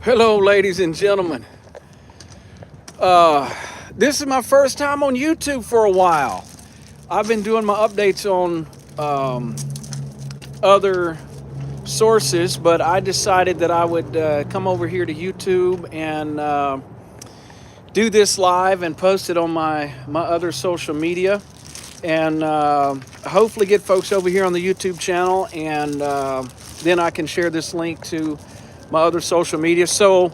Hello, ladies and gentlemen. Uh, this is my first time on YouTube for a while. I've been doing my updates on other sources, but I decided that I would come over here to YouTube and do this live and post it on my other social media, and hopefully get folks over here on the YouTube channel, and then I can share this link to my other social media. So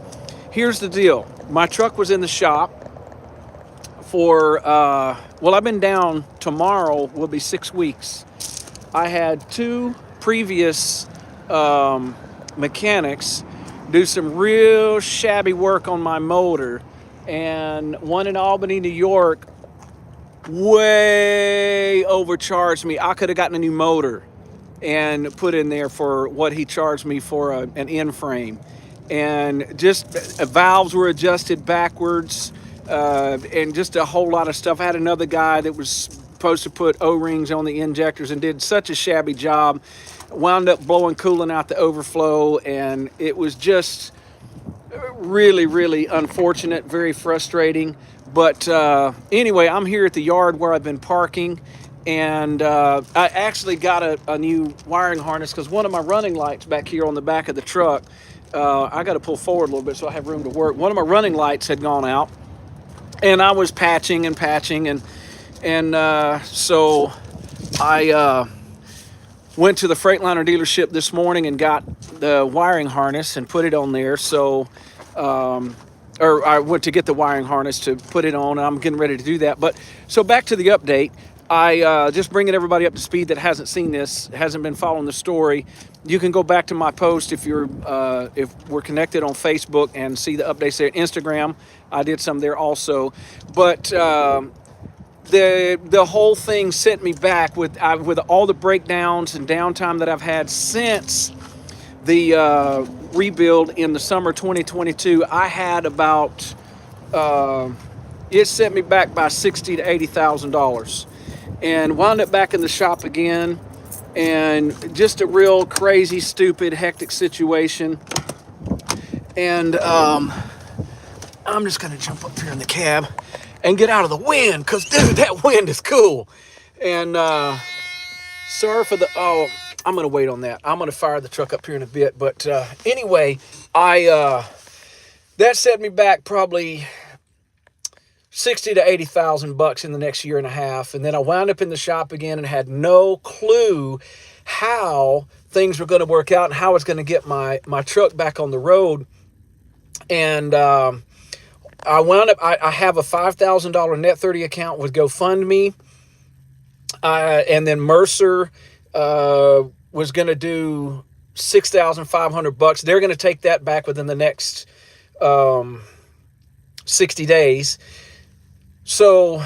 here's the deal. My truck was in the shop for, well, I've been down. Tomorrow will be 6 weeks. I had two previous mechanics do some real shabby work on my motor, and one in Albany, New York, way overcharged me. I could have gotten a new motor and put in there for what he charged me for an end frame. And just valves were adjusted backwards, and just a whole lot of stuff. I had another guy that was supposed to put O-rings on the injectors and did such a shabby job. Wound up blowing coolant out the overflow, and it was just really, really unfortunate, very frustrating. But anyway, I'm here at the yard where I've been parking, and I actually got a new wiring harness because one of my running lights back here on the back of the truck, I got to pull forward a little bit so I have room to work. One of my running lights had gone out, and I was patching, and so I went to the Freightliner dealership this morning and got the wiring harness and put it on there. So, or I went to get the wiring harness to put it on, and I'm getting ready to do that. But so back to the update. I just bringing everybody up to speed that hasn't seen this, hasn't been following the story. You can go back to my post if we're connected on Facebook and see the updates there. Instagram, I did some there also, but the whole thing sent me back with all the breakdowns and downtime that I've had since the rebuild in the summer 2022. I had about it sent me back by $60,000 to $80,000, and wound up back in the shop again, and just a real crazy, stupid, hectic situation. And I'm just gonna jump up here in the cab and get out of the wind, because dude, that wind is cool. And sorry for the, I'm gonna wait on that. I'm gonna fire the truck up here in a bit. But anyway, that set me back probably 60 to 80,000 bucks in the next year and a half. And then I wound up in the shop again and had no clue how things were going to work out and how I was going to get my truck back on the road. And I wound up, I have a $5,000 net 30 account with GoFundMe. And then Mercer was going to do 6,500 bucks. They're going to take that back within the next 60 days. So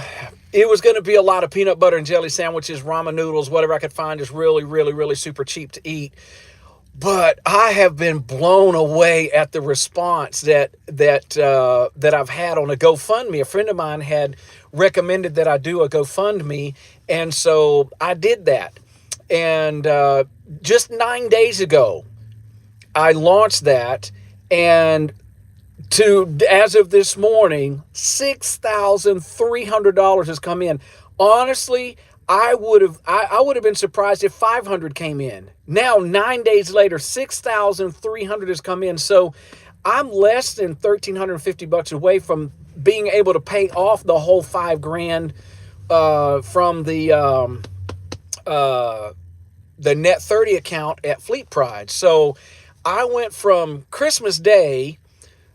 it was going to be a lot of peanut butter and jelly sandwiches, ramen noodles, whatever I could find is really, really, really super cheap to eat. But I have been blown away at the response that I've had on a GoFundMe. A friend of mine had recommended that I do a GoFundMe, and so I did that. And just 9 days ago, I launched that, and as of this morning, $6,300 has come in. Honestly, I would have been surprised if 500 came in. Now, 9 days later, 6,300 has come in. So I'm less than 1,350 bucks away from being able to pay off the whole $5,000 from the net 30 account at Fleet Pride. So I went from Christmas Day,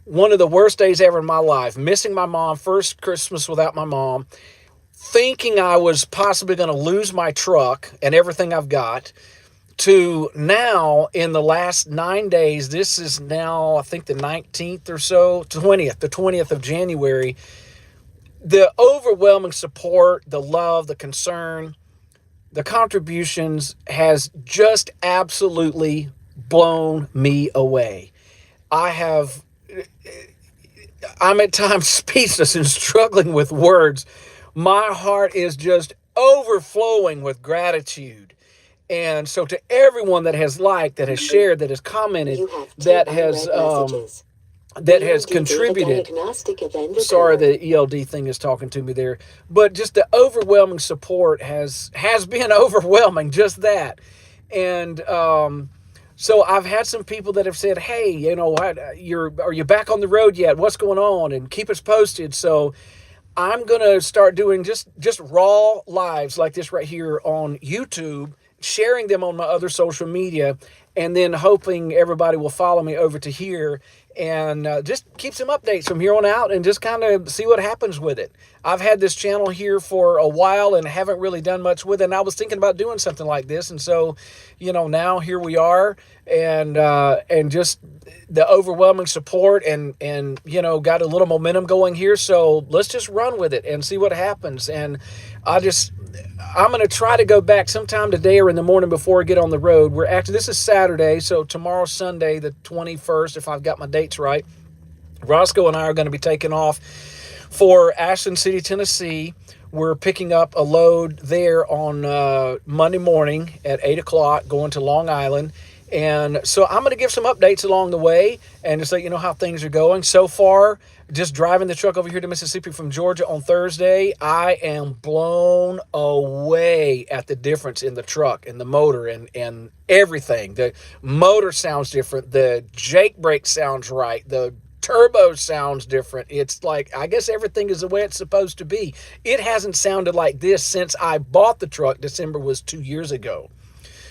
one of the worst days ever in my life, missing my mom, first Christmas without my mom, thinking I was possibly going to lose my truck and everything I've got, to now in the last 9 days, this is now, I think the 19th or so, the 20th of January, the overwhelming support, the love, the concern, the contributions has just absolutely blown me away. I'm at times speechless and struggling with words. My heart is just overflowing with gratitude. And so to everyone that has liked, that has shared, that has commented, that has that has contributed. Sorry, the ELD thing is talking to me there, but just the overwhelming support has been overwhelming. Just that, and so I've had some people that have said, "Hey, you know what? Are you back on the road yet? What's going on?" And keep us posted. So I'm gonna start doing just raw lives like this right here on YouTube, sharing them on my other social media, and then hoping everybody will follow me over to here and just keep some updates from here on out and just kind of see what happens with it. I've had this channel here for a while and haven't really done much with it. And I was thinking about doing something like this, and so, you know, now here we are, and just the overwhelming support and you know, got a little momentum going here. So let's just run with it and see what happens. And I'm going to try to go back sometime today or in the morning before I get on the road. This is Saturday, so tomorrow's Sunday, the 21st, if I've got my dates right. Roscoe and I are going to be taking off for Ashland City, Tennessee. We're picking up a load there on Monday morning at 8 o'clock, going to Long Island. And so I'm going to give some updates along the way and just let you know how things are going. So far, just driving the truck over here to Mississippi from Georgia on Thursday, I am blown away at the difference in the truck and the motor and everything. The motor sounds different. The Jake brake sounds right. The turbo sounds different. It's like, I guess everything is the way it's supposed to be. It hasn't sounded like this since I bought the truck. December was 2 years ago.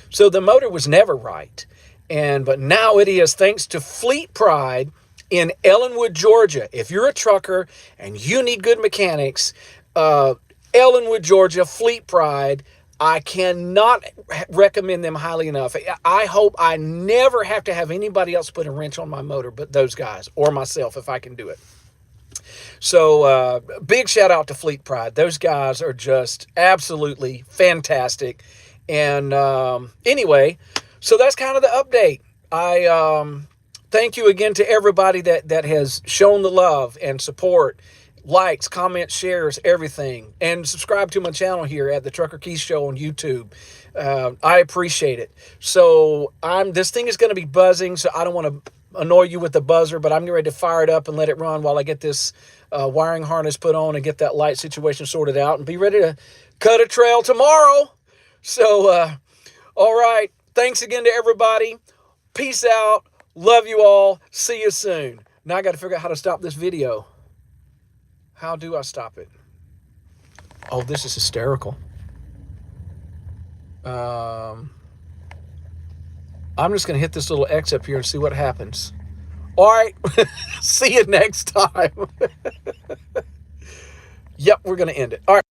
So the motor was never right. But now it is, thanks to Fleet Pride in Ellenwood, Georgia. If you're a trucker and you need good mechanics, Ellenwood, Georgia, Fleet Pride, I cannot recommend them highly enough. I hope I never have to have anybody else put a wrench on my motor but those guys, or myself if I can do it. So big shout out to Fleet Pride. Those guys are just absolutely fantastic. And anyway, so that's kind of the update. I thank you again to everybody that has shown the love and support, likes, comments, shares, everything, and subscribe to my channel here at the Trucker Keith Show on YouTube. I appreciate it. So this thing is going to be buzzing, so I don't want to annoy you with the buzzer, but I'm getting ready to fire it up and let it run while I get this wiring harness put on and get that light situation sorted out and be ready to cut a trail tomorrow. So, all right. Thanks again to everybody. Peace out. Love you all. See you soon. Now I got to figure out how to stop this video. How do I stop it? Oh, this is hysterical. I'm just going to hit this little X up here and see what happens. All right. See you next time. Yep, we're going to end it. All right.